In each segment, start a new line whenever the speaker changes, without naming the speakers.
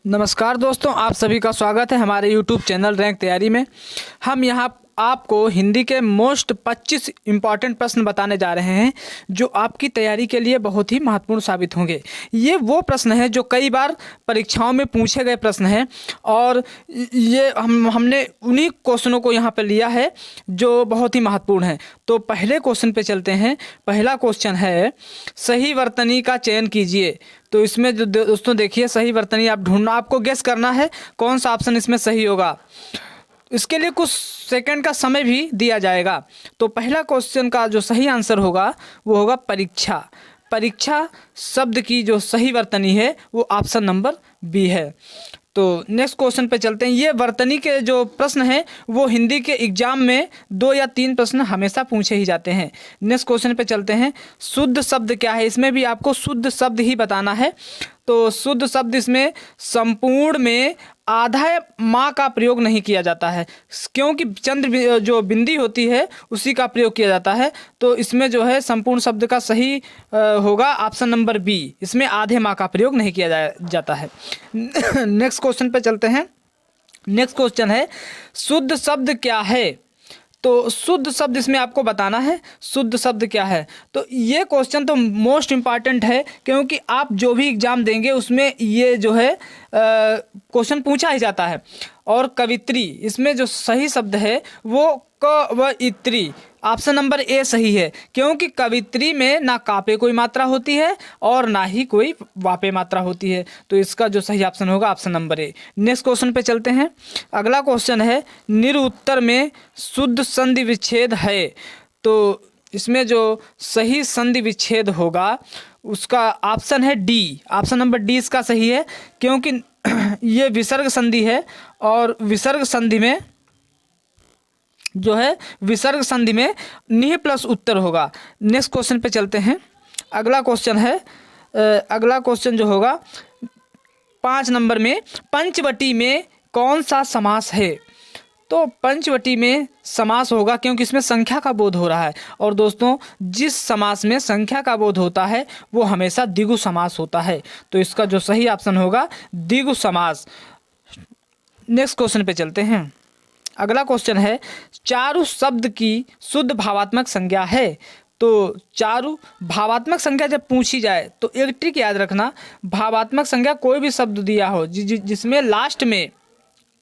नमस्कार दोस्तों, आप सभी का स्वागत है हमारे YouTube चैनल रैंक तैयारी में। हम यहाँ आपको हिंदी के मोस्ट 25 इम्पॉर्टेंट प्रश्न बताने जा रहे हैं जो आपकी तैयारी के लिए बहुत ही महत्वपूर्ण साबित होंगे। ये वो प्रश्न हैं जो कई बार परीक्षाओं में पूछे गए प्रश्न हैं और ये हमने उन्हीं क्वेश्चनों को यहाँ पर लिया है जो बहुत ही महत्वपूर्ण है। तो पहले क्वेश्चन पे चलते हैं। पहला क्वेश्चन है, सही वर्तनी का चयन कीजिए। तो इसमें जो दोस्तों देखिए, सही वर्तनी आप ढूंढना, आपको गेस करना है कौन सा ऑप्शन इसमें सही होगा। इसके लिए कुछ सेकंड का समय भी दिया जाएगा। तो पहला क्वेश्चन का जो सही आंसर होगा वो होगा परीक्षा। परीक्षा शब्द की जो सही वर्तनी है वो ऑप्शन नंबर बी है। तो नेक्स्ट क्वेश्चन पे चलते हैं। ये वर्तनी के जो प्रश्न हैं वो हिंदी के एग्जाम में 2 या 3 प्रश्न हमेशा पूछे ही जाते हैं। नेक्स्ट क्वेश्चन पे चलते हैं। शुद्ध शब्द क्या है? इसमें भी आपको शुद्ध शब्द ही बताना है। तो शुद्ध शब्द इसमें संपूर्ण में आधा माँ का प्रयोग नहीं किया जाता है, क्योंकि चंद्र जो बिंदी होती है उसी का प्रयोग किया जाता है। तो इसमें जो है संपूर्ण शब्द का सही होगा ऑप्शन नंबर बी। इसमें आधे माँ का प्रयोग नहीं किया जाता है। नेक्स्ट क्वेश्चन पे चलते हैं। नेक्स्ट क्वेश्चन है, शुद्ध शब्द क्या है? तो शुद्ध शब्द इसमें आपको बताना है शुद्ध शब्द क्या है। तो ये क्वेश्चन तो मोस्ट इम्पॉर्टेंट है, क्योंकि आप जो भी एग्ज़ाम देंगे उसमें ये जो है क्वेश्चन पूछा ही जाता है। और कवित्री, इसमें जो सही शब्द है वो कवयित्री, ऑप्शन नंबर ए सही है, क्योंकि कवित्री में ना कापे कोई मात्रा होती है और ना ही कोई वापे मात्रा होती है। तो इसका जो सही ऑप्शन होगा option number A. Next question पे चलते हैं। अगला क्वेश्चन है, निरुत्तर में शुद्ध संधि विच्छेद है। तो इसमें जो सही संधि विच्छेद होगा उसका ऑप्शन है डी। ऑप्शन नंबर डी इसका सही है, क्योंकि ये विसर्ग संधि है और विसर्ग संधि में जो है विसर्ग संधि में निह प्लस उत्तर होगा। नेक्स्ट क्वेश्चन पे चलते हैं। अगला क्वेश्चन है, अगला क्वेश्चन जो होगा 5 नंबर में, पंचवटी में कौन सा समास है? तो पंचवटी में समास होगा, क्योंकि इसमें संख्या का बोध हो रहा है। और दोस्तों, जिस समास में संख्या का बोध होता है वो हमेशा द्विगु समास होता है। तो इसका जो सही ऑप्शन होगा द्विगु समास। नेक्स्ट क्वेश्चन पे चलते हैं। अगला क्वेश्चन है, चारु शब्द की शुद्ध भावात्मक संज्ञा है। तो चारु भावात्मक संज्ञा जब पूछी जाए तो एक ट्रिक याद रखना, भावात्मक संज्ञा कोई भी शब्द दिया हो जिसमें लास्ट में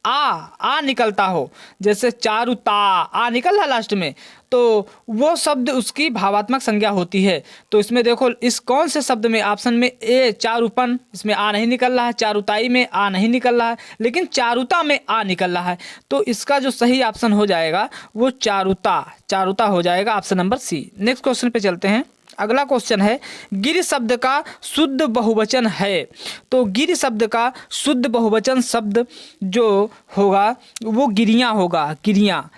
आ निकलता हो, जैसे चारुता आ निकल रहा लास्ट में, तो वो शब्द उसकी भावात्मक संज्ञा होती है। तो इसमें देखो, इस कौन से शब्द में, ऑप्शन में ए चारुपन, इसमें आ नहीं निकल रहा है, चारुताई में आ नहीं निकल रहा है, लेकिन चारुता में आ निकल रहा है। तो इसका जो सही ऑप्शन हो जाएगा वो चारुता, चारुता हो जाएगा, option number C. Next question पे चलते हैं। अगला क्वेश्चन है, गिरि शब्द का शुद्ध बहुवचन है। तो गिरि शब्द का शुद्ध बहुवचन शब्द जो होगा वो गिरियाँ होगा, गिरियाँ।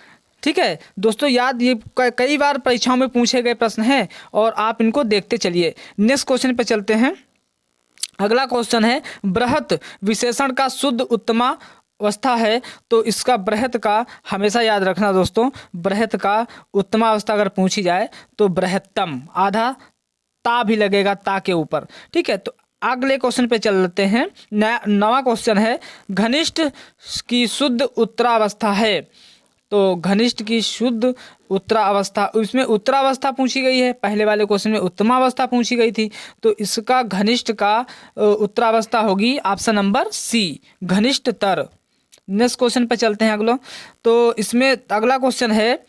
ठीक है दोस्तों, याद, ये कई बार परीक्षाओं में पूछे गए प्रश्न हैं और आप इनको देखते चलिए। नेक्स्ट क्वेश्चन पे चलते हैं। अगला क्वेश्चन है, बृहत विशेषण का शुद्ध उत्तमा अवस्था है। तो इसका बृहत का हमेशा याद रखना दोस्तों, बृहत का उत्तमा अवस्था अगर पूछी जाए तो बृहत्तम, आधा ता भी लगेगा ता के ऊपर। ठीक है, तो अगले क्वेश्चन पे चलते हैं। नवा क्वेश्चन है, घनिष्ठ की शुद्ध उत्तरावस्था है। तो घनिष्ठ की शुद्ध उत्तरावस्था, इसमें उत्तरावस्था पूछी गई है, पहले वाले क्वेश्चन में उत्तमावस्था पूछी गई थी। तो इसका घनिष्ठ का उत्तरावस्था होगी ऑप्शन नंबर सी, घनिष्ठतर। नेक्स्ट क्वेश्चन पे चलते हैं अगला। तो इसमें अगला क्वेश्चन है,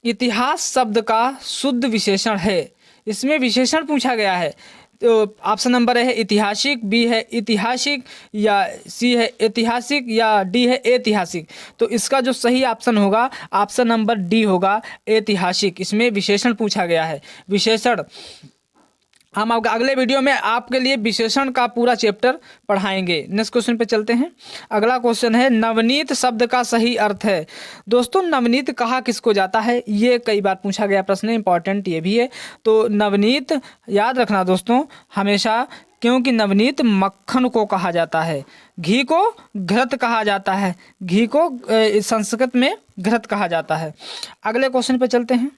इतिहास शब्द का शुद्ध विशेषण है। इसमें विशेषण पूछा गया है। तो ऑप्शन नंबर है ऐतिहासिक, बी है ऐतिहासिक, या सी है ऐतिहासिक, या डी है ऐतिहासिक। तो इसका जो सही ऑप्शन होगा ऑप्शन नंबर डी होगा, ऐतिहासिक। इसमें विशेषण पूछा गया है, विशेषण। हम अगले वीडियो में आपके लिए विशेषण का पूरा चैप्टर पढ़ाएंगे। नेक्स्ट क्वेश्चन पे चलते हैं। अगला क्वेश्चन है, नवनीत शब्द का सही अर्थ है। दोस्तों, नवनीत कहा किसको जाता है? ये कई बार पूछा गया प्रश्न, इंपॉर्टेंट ये भी है। तो नवनीत याद रखना दोस्तों हमेशा, क्योंकि नवनीत मक्खन को कहा जाता है, घी को घृत कहा जाता है, घी को संस्कृत में घृत कहा जाता है। अगले क्वेश्चन पे चलते हैं।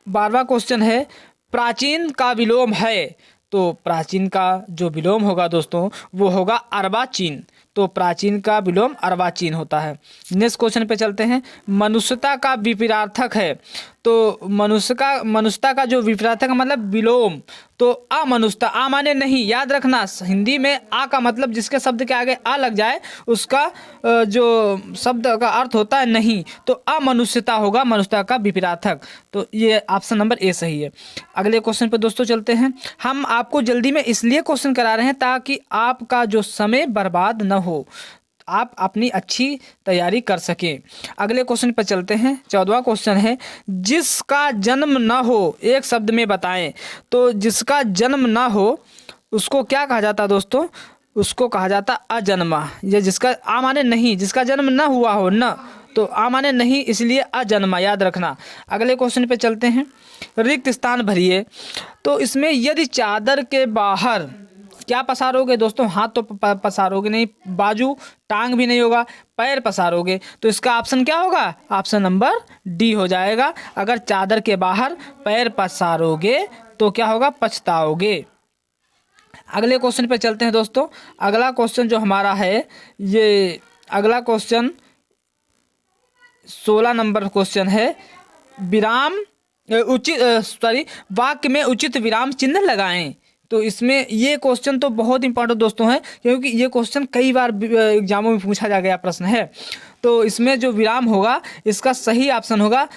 12वां क्वेश्चन है, प्राचीन का विलोम है। तो प्राचीन का जो विलोम होगा दोस्तों वो होगा अर्वाचीन। तो प्राचीन का विलोम अर्वाचीन होता है। नेक्स्ट क्वेश्चन पे चलते हैं। मनुष्यता का विपरीतार्थक है। तो मनुष्यता का जो विपरीतार्थक मतलब विलोम, तो अमनुष्यता। आ माने नहीं, याद रखना हिंदी में आ का मतलब जिसके शब्द के आगे आ लग जाए उसका जो शब्द का अर्थ होता है नहीं, तो अमनुष्यता होगा मनुष्यता का विपरीतार्थक। तो ये ऑप्शन नंबर ए सही है। अगले क्वेश्चन पे दोस्तों चलते हैं। हम आपको जल्दी में इसलिए क्वेश्चन करा रहे हैं ताकि आपका जो समय बर्बाद न हो, आप अपनी अच्छी तैयारी कर सकें। अगले क्वेश्चन पर चलते हैं। 14वां क्वेश्चन है, जिसका जन्म न हो एक शब्द में बताएं। तो जिसका जन्म न हो उसको क्या कहा जाता है दोस्तों? उसको कहा जाता अजन्मा। ये जिसका आ माने नहीं, जिसका जन्म न हुआ हो, न तो आ माने नहीं, इसलिए अजन्मा, याद रखना। अगले क्वेश्चन पे चलते हैं। रिक्त स्थान भरिए। तो इसमें यदि चादर के बाहर क्या पसारोगे दोस्तों? हाथ तो पसारोगे नहीं, बाजू टांग भी नहीं होगा, पैर पसारोगे, तो इसका ऑप्शन क्या होगा? ऑप्शन नंबर डी हो जाएगा। अगर चादर के बाहर पैर पसारोगे तो क्या होगा? पछताओगे। अगले क्वेश्चन पे चलते हैं दोस्तों। अगला क्वेश्चन जो हमारा है, ये अगला क्वेश्चन 16 नंबर क्वेश्चन है। वाक्य में उचित विराम चिन्ह लगाएं। तो इसमें ये क्वेश्चन तो बहुत इंपॉर्टेंट दोस्तों है, क्योंकि ये क्वेश्चन कई बार एग्जामों में पूछा जा गया प्रश्न है। तो इसमें जो विराम होगा इसका सही ऑप्शन होगा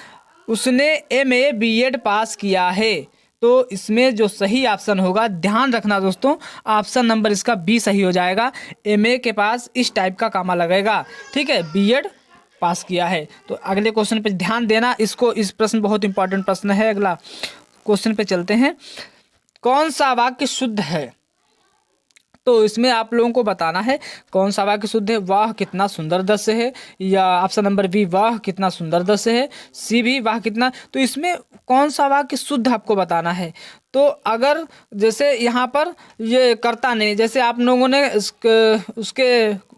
उसने MA B.Ed पास किया है। तो इसमें जो सही ऑप्शन होगा, ध्यान रखना दोस्तों, ऑप्शन नंबर इसका बी सही हो जाएगा। MA के पास इस टाइप का कामा लगेगा, ठीक है, B.Ed पास किया है। तो अगले क्वेश्चन पे ध्यान देना, इस प्रश्न बहुत इंपॉर्टेंट प्रश्न है। अगला क्वेश्चन पे चलते हैं। कौन सा वाक्य शुद्ध है? तो इसमें आप लोगों को बताना है कौन सा वाक्य शुद्ध है। वाह कितना सुंदर दृश्य है, या ऑप्शन नंबर बी वाह कितना सुंदर दृश्य है, सी भी वाह कितना। तो इसमें कौन सा वाक्य शुद्ध आपको बताना है। तो अगर जैसे यहाँ पर ये कर्ता ने, जैसे आप लोगों ने उसके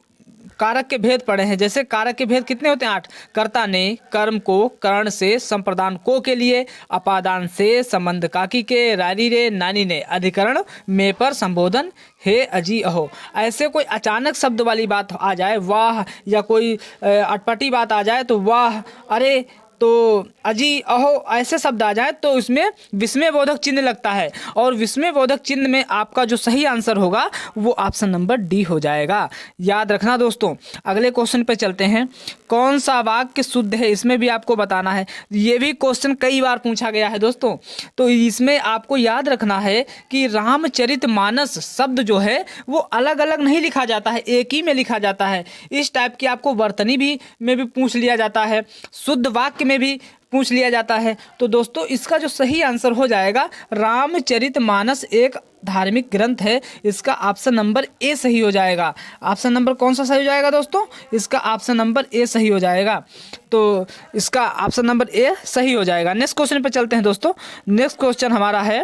कारक के भेद पढ़े हैं। जैसे कारक के भेद कितने होते हैं? 8। कर्ता ने कर्म को करण से, संप्रदान को के लिए, अपादान से, संबंध काकी के, रारी रे, नानी ने, अधिकरण में पर संबोधन हे अजी अहो। ऐसे कोई अचानक शब्द वाली बात आ जाए, वाह, या कोई अटपटी बात आ जाए तो वाह, अरे, तो अजी अहो, ऐसे शब्द आ जाए तो इसमें विस्मय बोधक चिन्ह लगता है। और विस्मय बोधक चिन्ह में आपका जो सही आंसर होगा वो ऑप्शन नंबर डी हो जाएगा। याद रखना दोस्तों। अगले क्वेश्चन पे चलते हैं। कौन सा वाक्य शुद्ध है, इसमें भी आपको बताना है। ये भी क्वेश्चन कई बार पूछा गया है दोस्तों। तो इसमें आपको याद रखना है कि रामचरितमानस शब्द जो है वो अलग अलग नहीं लिखा जाता है, एक ही में लिखा जाता है। इस टाइप की आपको वर्तनी में भी पूछ लिया जाता है, शुद्ध वाक्य में भी पूछ लिया जाता है। तो दोस्तों इसका जो सही आंसर हो जाएगा, रामचरितमानस एक धार्मिक ग्रंथ है, इसका ऑप्शन नंबर ए सही हो जाएगा। ऑप्शन नंबर कौन सा सही हो जाएगा दोस्तों? इसका ऑप्शन नंबर ए सही हो जाएगा। तो इसका ऑप्शन नंबर ए सही हो जाएगा। नेक्स्ट क्वेश्चन पे चलते हैं दोस्तों। नेक्स्ट क्वेश्चन हमारा है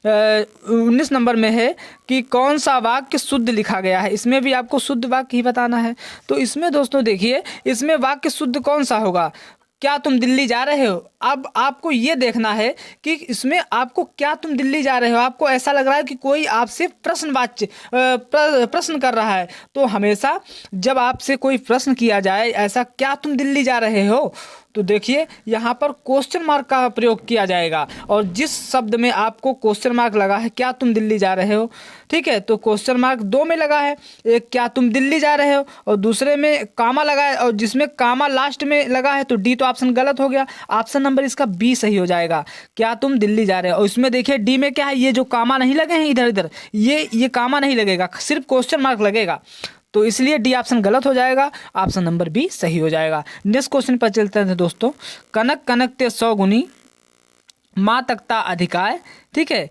19 नंबर में है कि कौन सा वाक्य शुद्ध लिखा गया है। इसमें भी आपको शुद्ध वाक्य ही बताना है। तो इसमें दोस्तों देखिए, इसमें वाक्य शुद्ध कौन सा होगा? क्या तुम दिल्ली जा रहे हो? अब आपको ये देखना है कि इसमें आपको क्या तुम दिल्ली जा रहे हो, आपको ऐसा लग रहा है कि कोई आपसे प्रश्न कर रहा है। तो हमेशा जब आपसे कोई प्रश्न किया जाए, ऐसा क्या तुम दिल्ली जा रहे हो, तो देखिए यहाँ पर क्वेश्चन मार्क का प्रयोग किया जाएगा। और जिस शब्द में आपको क्वेश्चन मार्क लगा है, क्या तुम दिल्ली जा रहे हो, ठीक है, तो क्वेश्चन मार्क 2 में लगा है। एक क्या तुम दिल्ली जा रहे हो और दूसरे में कामा लगा है, और जिसमें कामा लास्ट में लगा है तो डी तो ऑप्शन गलत हो गया। ऑप्शन नंबर इसका बी सही हो जाएगा, क्या तुम दिल्ली जा रहे हो। और इसमें देखिए डी में क्या है, ये जो कामा नहीं लगे हैं इधर इधर, ये कामा नहीं लगेगा, सिर्फ क्वेश्चन मार्क लगेगा। तो इसलिए डी ऑप्शन गलत हो जाएगा, ऑप्शन नंबर बी सही हो जाएगा। नेक्स्ट क्वेश्चन पर चलते हैं दोस्तों। कनक कनकते 100 गुनी, माँ तकता अधिकाय, ठीक है,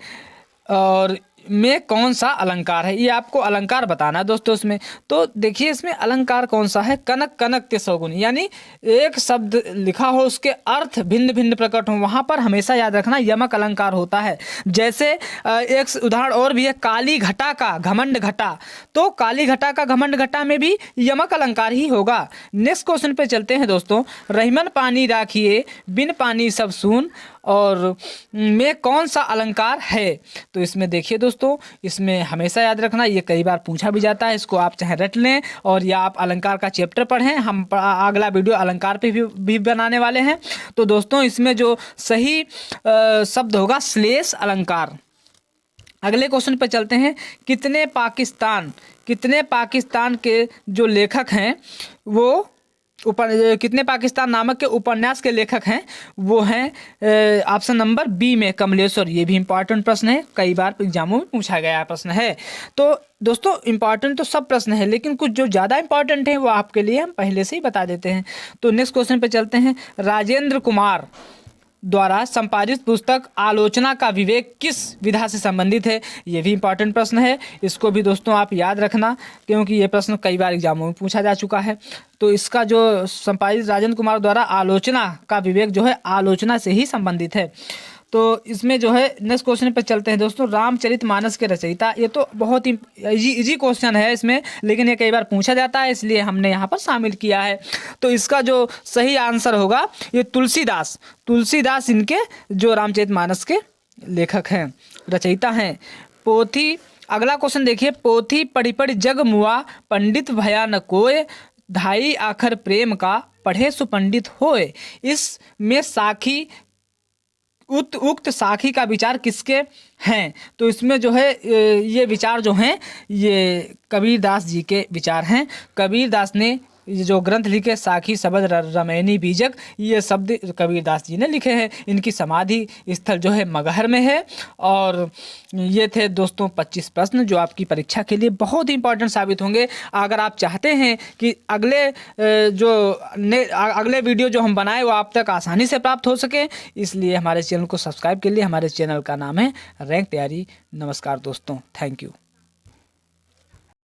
और में कौन सा अलंकार है, ये आपको अलंकार बताना है दोस्तों इसमें। तो देखिए इसमें अलंकार कौन सा है, कनक कनकते 100 गुनी, यानी एक शब्द लिखा हो उसके अर्थ भिन्न भिन्न प्रकट हो, वहाँ पर हमेशा याद रखना यमक अलंकार होता है। जैसे एक उदाहरण और भी है, काली घटा का घमंड घटा, तो काली घटा का घमंड घटा में भी यमक अलंकार ही होगा। नेक्स्ट क्वेश्चन पे चलते हैं दोस्तों। रहीमन पानी राखिए, बिन पानी सब सून, और में कौन सा अलंकार है? तो इसमें देखिए दोस्तों, इसमें हमेशा याद रखना, ये कई बार पूछा भी जाता है, इसको आप चाहे रट लें और या आप अलंकार का चैप्टर पढ़ें। हम अगला वीडियो अलंकार पे भी बनाने वाले हैं। तो दोस्तों इसमें जो सही शब्द होगा श्लेष अलंकार। अगले क्वेश्चन पे चलते हैं। कितने पाकिस्तान के जो लेखक हैं वो कितने पाकिस्तान नामक के उपन्यास के लेखक हैं? वो हैं ऑप्शन नंबर बी में कमलेश्वर। ये भी इंपॉर्टेंट प्रश्न है, कई बार एग्जामों में पूछा गया प्रश्न है। तो दोस्तों इंपॉर्टेंट तो सब प्रश्न है, लेकिन कुछ जो ज़्यादा इंपॉर्टेंट है वो आपके लिए हम पहले से ही बता देते हैं। तो नेक्स्ट क्वेश्चन पे चलते हैं। राजेंद्र कुमार द्वारा संपादित पुस्तक आलोचना का विवेक किस विधा से संबंधित है? ये भी इंपॉर्टेंट प्रश्न है, इसको भी दोस्तों आप याद रखना, क्योंकि ये प्रश्न कई बार एग्जामों में पूछा जा चुका है। तो इसका जो संपादित राजेंद्र कुमार द्वारा आलोचना का विवेक जो है आलोचना से ही संबंधित है। तो इसमें जो है नेक्स्ट क्वेश्चन पे चलते हैं दोस्तों। रामचरितमानस के रचयिता, ये तो बहुत ही इजी क्वेश्चन है इसमें, लेकिन ये कई बार पूछा जाता है, इसलिए हमने यहाँ पर शामिल किया है। तो इसका जो सही आंसर होगा ये तुलसीदास इनके जो रामचरितमानस के लेखक हैं, रचयिता हैं। अगला क्वेश्चन देखिए। पोथी पढ़ी पढ़ी जग मुआ, पंडित भया न कोय, ढाई आखर प्रेम का, पढ़े सुपंडित होए। इसमें उक्त साखी का विचार किसके हैं? तो इसमें जो है ये विचार जो हैं ये कबीरदास जी के विचार हैं। कबीरदास ने जो ग्रंथ लिखे साखी शबद रमैनी बीजक, ये शब्द कबीरदास जी ने लिखे हैं। इनकी समाधि स्थल जो है मगहर में है। और ये थे दोस्तों 25 प्रश्न जो आपकी परीक्षा के लिए बहुत ही इंपॉर्टेंट साबित होंगे। अगर आप चाहते हैं कि अगले वीडियो जो हम बनाए वो आप तक आसानी से प्राप्त हो सके, इसलिए हमारे चैनल को सब्सक्राइब के लिए हमारे चैनल का नाम है रैंक तैयारी। नमस्कार दोस्तों, थैंक यू।